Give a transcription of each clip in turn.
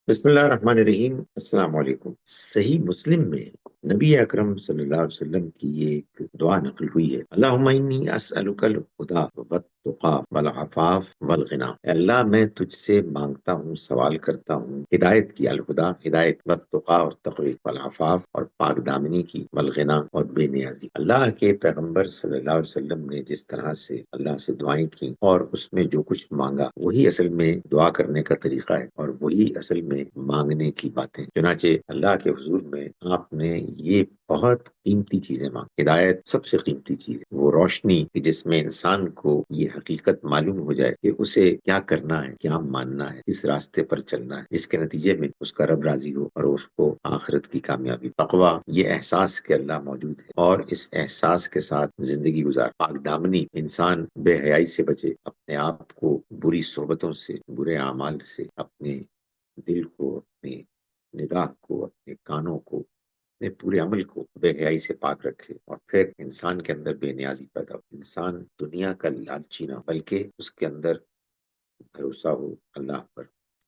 بسم اللہ الرحمن الرحیم۔ السلام علیکم۔ صحیح مسلم میں نبی اکرم صلی اللہ علیہ وسلم کی یہ ایک دعا نقل ہوئی ہے، اللہم انی اسألک الہدی والتقی والعفاف والغنی۔ اے اللہ، میں تجھ سے مانگتا ہوں، سوال کرتا ہوں ہدایت کی، الہدا ہدایت، والتقی اور تقوی، والعفاف اور پاک دامنی کی، والغنی اور بے نیازی۔ اللہ کے پیغمبر صلی اللہ علیہ وسلم نے جس طرح سے اللہ سے دعائیں کی اور اس میں جو کچھ مانگا وہی اصل میں دعا کرنے کا طریقہ ہے، اور وہی اصل میں مانگنے کی باتیں۔ چنانچہ اللہ کے حضور میں آپ نے یہ بہت قیمتی چیزیں مانگ۔ ہدایت سب سے قیمتی چیز ہے، وہ روشنی کہ جس میں انسان کو یہ حقیقت معلوم ہو جائے کہ اسے کیا کرنا ہے، کیا ماننا ہے، کس راستے پر چلنا ہے، جس کے نتیجے میں اس کا رب راضی ہو اور اس کو آخرت کی کامیابی۔ تقویٰ یہ احساس کہ اللہ موجود ہے اور اس احساس کے ساتھ زندگی گزار۔ پاک دامنی انسان بے حیائی سے بچے، اپنے آپ کو بری صحبتوں سے، برے اعمال سے، اپنے دل کو، اپنے نگاہ کو، اپنے کانوں کو، اپنے پورے عمل کو بے حیائی سے پاک رکھے، اور پھر انسان کے اندر بے نیازی پیدا ہو۔ انسان دنیا کا لالچی نہ بلکہ اس کے اندر بھروسہ ہو اللہ پر،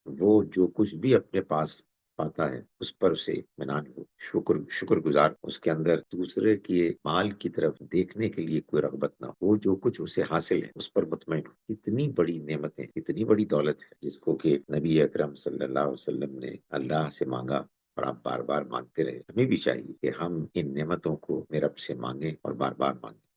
وہ جو کچھ بھی اپنے پاس پاتا ہے اس پر اسے اطمینان ہو، شکر گزار، اس کے اندر دوسرے کے مال کی طرف دیکھنے کے لیے کوئی رغبت نہ ہو، جو کچھ اسے حاصل ہے اس پر مطمئن ہو۔ اتنی بڑی نعمتیں، اتنی بڑی دولت ہے جس کو کہ نبی اکرم صلی اللہ علیہ وسلم نے اللہ سے مانگا اور آپ بار بار مانگتے رہے۔ ہمیں بھی چاہیے کہ ہم ان نعمتوں کو اپنے رب سے مانگیں اور بار بار مانگیں۔